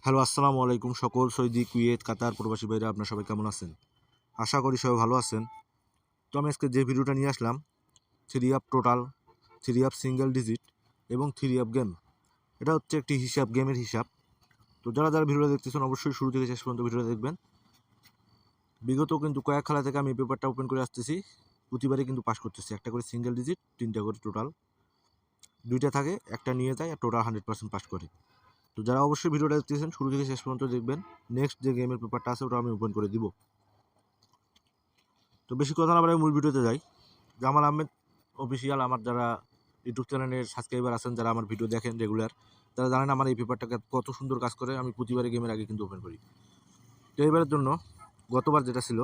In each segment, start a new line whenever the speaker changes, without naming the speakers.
Hello, আসসালামু আলাইকুম সকল সৌদি, কুয়েত, কাতার প্রবাসী ভাইরা, আপনারা সবাই কেমন আছেন? আশা করি সবাই ভালো আছেন। তো আমি আজকে যে ভিডিওটা নিয়ে আসলাম, three up total, three up single digit এবং থ্রি আপ গেম। এটা হচ্ছে একটি হিসাব, গেমের হিসাব। তো যারা যারা ভিডিওটা দেখতেছেন অবশ্যই শুরু থেকে শেষ পর্যন্ত ভিডিওটা দেখবেন। বিগত কিন্তু কয়েক খেলা থেকে আমি এই পেপারটা ওপেন করে আসতেছি, প্রতিবারই কিন্তু পাস করতেছি। একটা করে সিঙ্গেল ডিজিট, তিনটা করে টোটাল, দুইটা থাকে, একটা নিয়ে যায় আর টোটাল 100% পাস করে। তো যারা অবশ্যই ভিডিওটা দেখতেছেন শুরু থেকে শেষ পর্যন্ত দেখবেন। নেক্সট যে গেমের পেপারটা আছে ওটা আমি ওপেন করে দিব। তো বেশি কথা না বলে মূল ভিডিওতে যাই। জামাল আহমেদ অফিসিয়াল, আমার যারা ইউটিউব চ্যানেলের সাবস্ক্রাইবার আছেন, যারা আমার ভিডিও দেখেন রেগুলার, তারা জানেন আমার এই পেপারটাকে কত সুন্দর কাজ করে। আমি প্রতিবারে গেমের আগে কিন্তু ওপেন করি। তো এবারের জন্য গতবার যেটা ছিল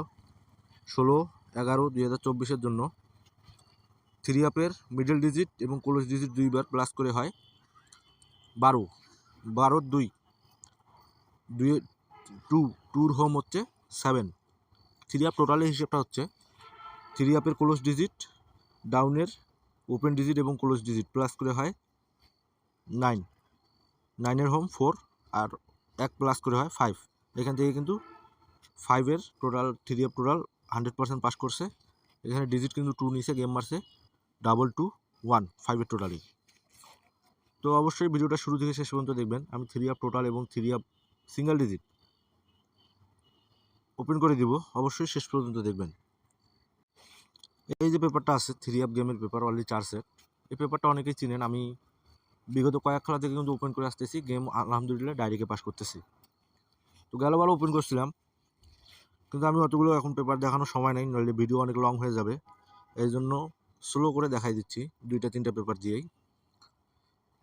16/11/2024 জন্য থ্রি আপের মিডল ডিজিট এবং ক্লোজ ডিজিট দুইবার প্লাস করে হয় 12, 12 2 টুর হোম হচ্ছে 7। থ্রি আপ টোটালের হিসেবটা হচ্ছে থ্রি আপের ক্লোজ ডিজিট, ডাউনের ওপেন ডিজিট এবং ক্লোজ ডিজিট প্লাস করে হয় 9, 9-এর হোম 4 আর 1 প্লাস করে হয় 5। এখান থেকে কিন্তু 5-এর total, three up total 100% pass করছে। এখানে ডিজিট কিন্তু 2 নিচে, গেম মারছে 2-2-1 5-এর টোটালি। তো অবশ্যই ভিডিওটা শুরু থেকে শেষ পর্যন্ত দেখবেন। আমি থ্রি আপ টোটাল এবং three up single digit open করে দিব, অবশ্যই শেষ পর্যন্ত দেখবেন। এই যে পেপারটা আছে থ্রি আপ গেমের পেপার, অলরেডি 4 সেট। এই পেপারটা অনেকেই চিনেন। আমি বিগত কয়েক খেলা থেকে কিন্তু ওপেন করে আসতেছি, গেম আলহামদুলিল্লাহ ডাইরেক্টে পাস করতেছি। তো গেলবারও ওপেন করছিলাম, কিন্তু আমি অতগুলো এখন পেপার দেখানোর সময় নেই, নইলে ভিডিও অনেক লং হয়ে যাবে। এই জন্য স্লো করে দেখাই দিচ্ছি 2-3টা পেপার দিয়েই।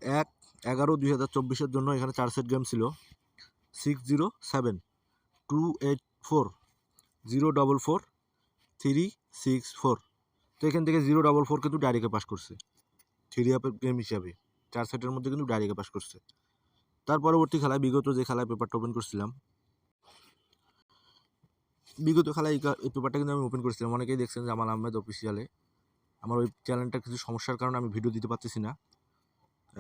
1/11/2024 জন্য এখানে 4 সেট গেম ছিল। 607 284 044 364। তো এখান থেকে 044 কিন্তু ডাইরেক্টে পাস করছে থ্রি আপের গেম হিসাবে। 4 সেটের মধ্যে কিন্তু ডাইরেক্টে পাস করছে। তার পরবর্তী খেলায়, বিগত যে খেলায় পেপারটা ওপেন করছিলাম, বিগত খেলায় এই পেপারটা কিন্তু আমি ওপেন করেছিলাম। অনেকেই দেখছেন জামাল আহমেদ অফিসিয়ালে। আমার ওই চ্যানেলটার কিছু সমস্যার কারণে আমি ভিডিও দিতে পারতেছি না।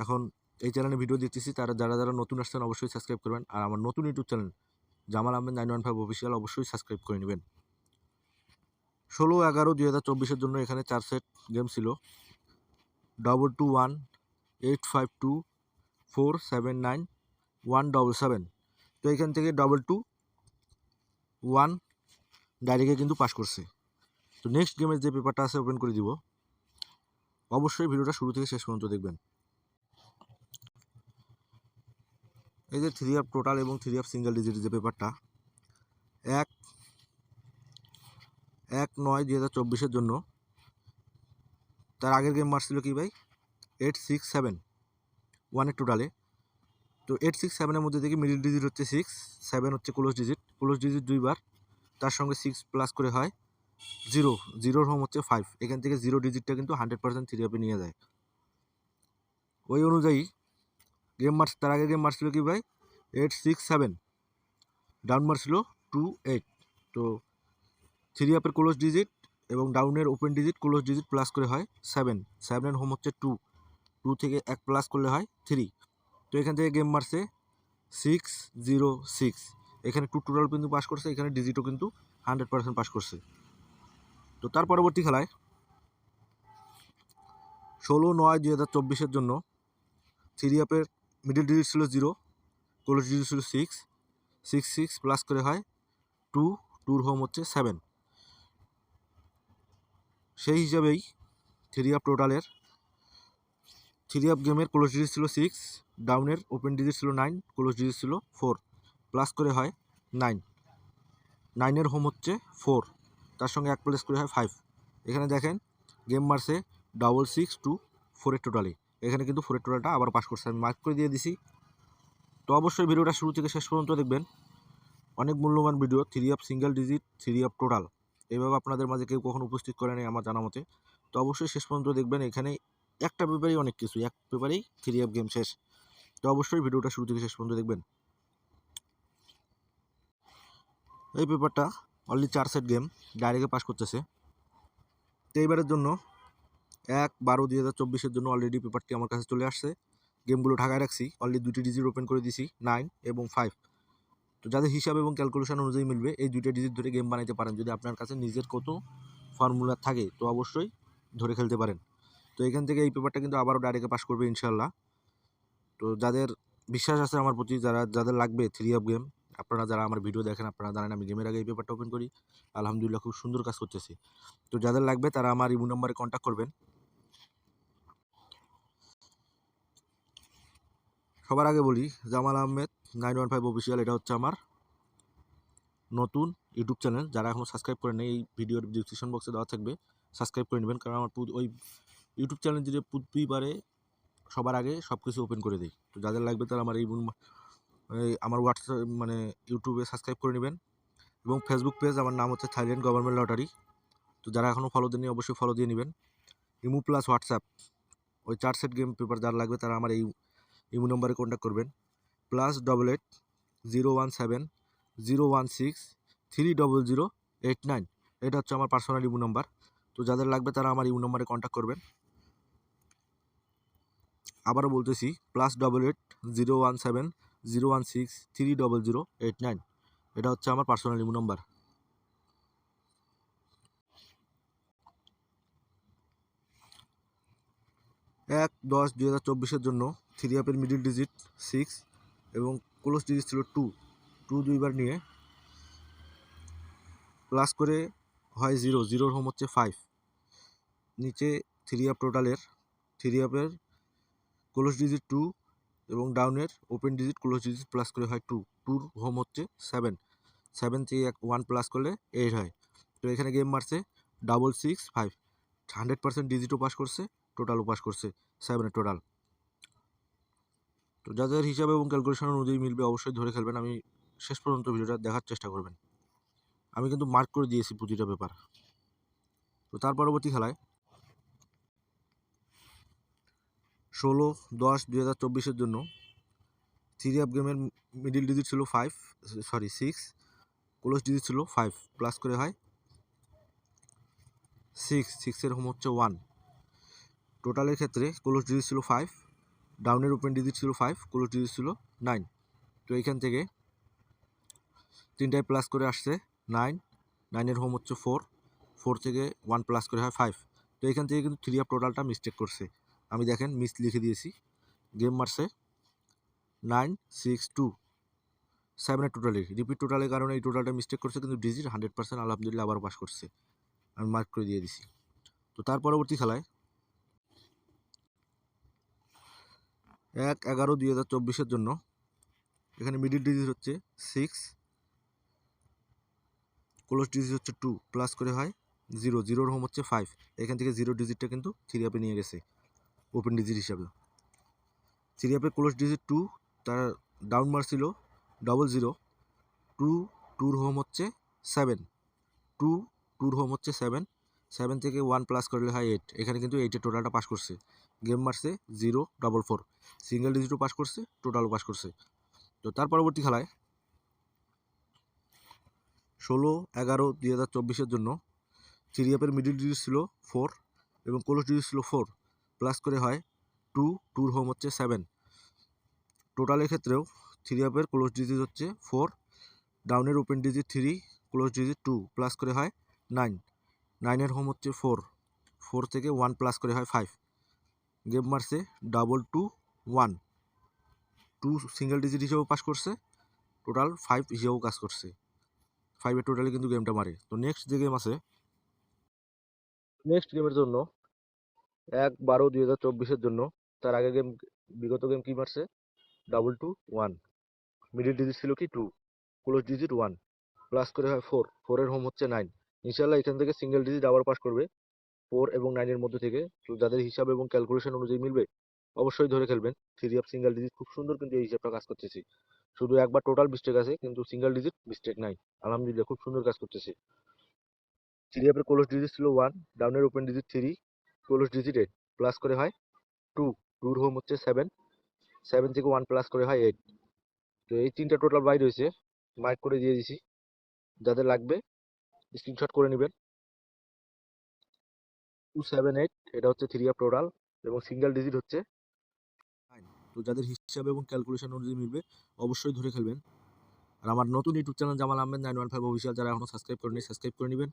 এখন এই চ্যানেলে ভিডিও দিতেছি, তারা যারা যারা নতুন আসছেন অবশ্যই সাবস্ক্রাইব করবেন। আর আমার নতুন YouTube channel Jamal Ahmed 915 official অবশ্যই সাবস্ক্রাইব করে নেবেন। 16/11/2024 জন্য এখানে 4 সেট গেম ছিল। 221 852 479 177। তো এখান থেকে 221 ডাইরেক্টে কিন্তু পাস করছে। তো নেক্সট গেমের যে পেপারটা আছে ওপেন করে দিব, অবশ্যই ভিডিওটা শুরু থেকে শেষ পর্যন্ত দেখবেন। এই যে থ্রি আপ টোটাল এবং থ্রি আপ সিঙ্গেল ডিজিট যে পেপারটা, 1/9/2024 জন্য তার আগের গেম মারছিল কি ভাই 8-6-7 1-এর টোটালে। তো 8-6-7-এর মধ্যে থেকে মিডল ডিজিট হচ্ছে 6, 7 হচ্ছে ক্লোজ ডিজিট। ক্লোজ ডিজিট দুইবার, তার সঙ্গে 6 প্লাস করে হয় 0, 0-র হোম হচ্ছে 5। এখান থেকে 0 ডিজিটটা কিন্তু 100% থ্রি আপে নিয়ে যায়। ওই অনুযায়ী গেম মার্চ, তার আগের গেম মারছিল কি ভাই 8-6-7, ডাউন মারছিল 2-8। তো থ্রি আপের ক্লোজ ডিজিট এবং ডাউনের open digit close digit plus করে হয় 7, 7-এর হোম হচ্ছে 2, 2 থেকে 1 প্লাস করলে হয় 3। তো এখান থেকে গেম মারছে 6-0-6। এখানে 2 টোটাল কিন্তু পাস করছে, এখানে ডিজিটও কিন্তু 100% পাস করছে। তো তার পরবর্তী খেলায় 16/9/2024 জন্য থ্রি আপের মিডল ডিজিট ছিল 0, ক্লোজ ডিজিট ছিল 6, 6 প্লাস করে হয় 2, 2-র হোম হচ্ছে 7। সেই হিসাবেই থ্রি আপ টোটালের, থ্রি আপ গেমের ক্লোজ ডিজিট ছিল 6, ডাউনের ওপেন ডিজিট ছিল 9, ক্লোজ ডিজিট ছিল 4, প্লাস করে হয় 9, 9-এর হোম হচ্ছে 4, তার সঙ্গে 1 প্লাস করে হয় 5। এখানে দেখেন গেম মারছে 6-6-2-4-এর টোটালে। এখানে কিন্তু 4-এর টোটালটা আবার পাস করছে, আমি মার্ক করে দিয়ে দিছি। তো অবশ্যই ভিডিওটা শুরু থেকে শেষ পর্যন্ত দেখবেন, অনেক মূল্যবান video. Three up single digit, three up total, এইভাবে আপনাদের মাঝে কেউ কখনো উপস্থিত করে নেই আমার জানা মতে। তো অবশ্যই শেষ পর্যন্ত দেখবেন। এখানে একটা পেপারেই অনেক কিছু, এক পেপারেই থ্রি আপ গেম শেষ। তো অবশ্যই ভিডিওটা শুরু থেকে শেষ পর্যন্ত দেখবেন। এই পেপারটা অলরেডি 4 সেট গেম ডাইরেক্টে পাস করতেছে। তো এইবারের জন্য 1/12/2024 জন্য অলরেডি পেপারটি আমার কাছে চলে আসছে। গেমগুলো ঢাকায় রাখছি, অলরেডি 2টি ডিজিট ওপেন করে দিছি, 9 এবং 5। তো যাদের হিসাব এবং ক্যালকুলেশন অনুযায়ী মিলবে এই দুইটা ডিজিট ধরে গেম বানাইতে পারেন। যদি আপনার কাছে নিজের কত ফর্মুলা থাকে তো অবশ্যই ধরে খেলতে পারেন। তো এখান থেকে এই পেপারটা কিন্তু আবারও ডাইরেক্টে পাস করবে ইনশাল্লাহ। তো যাদের বিশ্বাস আছে আমার প্রতি, যাদের লাগবে থ্রি অফ গেম, আপনারা যারা আমার ভিডিও দেখেন আপনারা জানেন আমি গেমের আগে এই পেপারটা ওপেন করি, আলহামদুলিল্লাহ খুব সুন্দর কাজ করতেছি। তো যাদের লাগবে তারা আমার ইমো নাম্বারে কন্ট্যাক্ট করবেন। সবার আগে বলি, জামাল আহমেদ 915 অফিসিয়াল, এটা হচ্ছে আমার নতুন ইউটিউব চ্যানেল। যারা এখনও সাবস্ক্রাইব করেন এই ভিডিওর ডিসক্রিপশন বক্সে দেওয়া থাকবে, সাবস্ক্রাইব করে নেবেন। কারণ আমার ওই ইউটিউব চ্যানেল যদি প্রতিবারে সবার আগে সব কিছু ওপেন করে দিই। তো যাদের লাগবে তারা আমার আমার হোয়াটসঅ্যাপ মানে ইউটিউবে সাবস্ক্রাইব করে নেবেন। এবং ফেসবুক পেজ আমার নাম হচ্ছে থাইল্যান্ড গভর্নমেন্ট লটারি। তো যারা এখনও ফলো দেননি অবশ্যই ফলো দিয়ে নেবেন। ইমো প্লাস হোয়াটসঅ্যাপ, ওই 4 সেট গেম পেপার যার লাগবে তারা আমার এই ইমো নম্বরে কন্ট্যাক্ট করবেন। +88 017 016 30089, এটা হচ্ছে আমার পার্সোনাল ইমো নাম্বার। তো যাদের লাগবে তারা আমার ইমো নম্বরে কন্ট্যাক্ট করবেন। আবারও বলতেছি, +88 017 016 30089, এটা হচ্ছে আমার পার্সোনাল ইমো নাম্বার। 1/10/2024 জন্য থ্রি আপের মিডিল ডিজিট 6 এবং ক্লোজ ডিজিট ছিল 2 দুইবার নিয়ে প্লাস করে হয় 0, 0 হোম হচ্ছে 5। নিচে থ্রি আপ টোটালের থ্রি আপের ক্লোজ ডিজিট 2 এবং ডাউনের open digit close digit plus করে হয় 2 হোম হচ্ছে 7 থেকে 1 প্লাস করলে 8 হয়। তো এখানে গেম মারছে 665, 100% ডিজিটও পাস করছে, টোটালও পাস করছে 7 টোটাল। তো যাদের হিসাবে এবং ক্যালকুলেশন অনুযায়ী মিলবে অবশ্যই ধরে খেলবেন। আমি শেষ পর্যন্ত ভিডিওটা দেখার চেষ্টা করবেন। আমি কিন্তু মার্ক করে দিয়েছি প্রতিটা পেপার। তো তার পরবর্তী খেলায় 16/10/2024 জন্য থ্রি আপ গেমের মিডিল ডিজিট ছিল 6, ক্লোজ ডিজিট ছিল 5, প্লাস করে হয় 6 হোম হচ্ছে 1। টোটালের ক্ষেত্রে ক্লোজ ডিজিট ছিল 5, ডাউনের ওপেন ডিজিট ছিল 5, ক্লোজ ডিজিট ছিল 9। তো এইখান থেকে তিনটায় প্লাস করে আসছে 9 হোম হচ্ছে 4 থেকে 1 প্লাস করে হয় 5। তো এইখান থেকে কিন্তু থ্রি আপ টোটালটা মিস্টেক করছে, আমি দেখেন মিস লিখে দিয়েছি। গেম মারছে 962 7 টোটালি রিপিট টোটালের কারণে এই টোটালটা মিস্টেক করছে, কিন্তু ডিজিট 100% আলহামদুলিল্লাহ আবার পাস করছে, আমি মার্ক করে দিয়ে দিছি। তো তার পরবর্তী খেলায় 1/11/2024 জন্য এখানে মিডিল ডিজিট হচ্ছে 6, ক্লোজ ডিজিট হচ্ছে 2, প্লাস করে হয় 0, 0 হোম হচ্ছে 5। এখান থেকে 0 ডিজিটটা কিন্তু থ্রি আপে নিয়ে গেছে ওপেন ডিজিট হিসাবে। থ্রি আপে ক্লোজ ডিজিট 2, তার ডাউন মার ছিল 00, 2 হোম হচ্ছে 7, 2 হোম হচ্ছে 7 থেকে 1 প্লাস করলে হয় 8। এখানে কিন্তু 8 টোটালটা পাস করছে। গেম মারছে 044, সিঙ্গেল ডিজিটও পাস করছে, টোটালও পাস করছে। তো তার পরবর্তী খেলায় 16/11/2024 জন্য থ্রি আপের মিডিল ডিজিট ছিল 4 এবং ক্লোজ ডিজিট ছিল 4, প্লাস করে হয় 2 হোম হচ্ছে 7। টোটালের ক্ষেত্রেও থ্রি আপের ক্লোজ ডিজিট হচ্ছে 4, ডাউনের open digit 3, close digit 2, plus করে হয় 9 হোম হচ্ছে 4 থেকে 1 প্লাস করে হয় 5। গেম মারছে 221, 2 সিঙ্গেল ডিজিট হিসেবেও পাস করছে, টোটাল 5 হিসেবেও কাজ করছে। 5 টোটালে কিন্তু গেমটা মারে। তো নেক্সট যে গেম আছে, নেক্সট গেমের জন্য 1/12/2024 জন্য তার আগে গেম বিগত গেম কি মারছে 221, মিডিল ডিজিট ছিল কি 2, ক্লোজ ডিজিট 1, প্লাস করে হয় 4 এর হোম হচ্ছে 9। ইনশাল্লাহ এখান থেকে সিঙ্গেল ডিজিট আবার পাস করবে 4 এবং 9 এর মধ্যে থেকে। তো যাদের হিসাব এবং ক্যালকুলেশন অনুযায়ী মিলবে অবশ্যই ধরে খেলবেন। থ্রি আপ সিঙ্গেল ডিজিট খুব সুন্দর কিন্তু এই হিসাবটা কাজ করতেছি। শুধু একবার টোটাল মিস্টেক আছে কিন্তু সিঙ্গেল ডিজিট মিস্টেক নাই, আলহামদুলিল্লাহ খুব সুন্দর কাজ করতেছে। থ্রি আপের ক্লোজ ডিজিট ছিল 1, ডাউনের open digit 3, close digit 8, plus করে হয় 2 হোম হচ্ছে 7 থেকে 1 প্লাস করে হয় 8। তো এই তিনটা টোটাল বাইর হয়েছে, মার্ক করে দিয়ে দিছি। যাদের লাগবে স্ক্রিনশট করে নেবেন। 278, এটা হচ্ছে থ্রি আপ টোটাল এবং সিঙ্গেল ডিজিট হচ্ছে 9। তো যাদের হিসাব এবং ক্যালকুলেশন অনুযায়ী মিলবে অবশ্যই ধরে খেলবেন। আর আমার নতুন YouTube channel Jamal Ahmed 915 official, যারা এখনও সাবস্ক্রাইব করেনি সাবস্ক্রাইব করে নেবেন।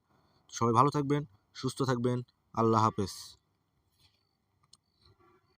সবাই ভালো থাকবেন, সুস্থ থাকবেন, আল্লাহ হাফেজ।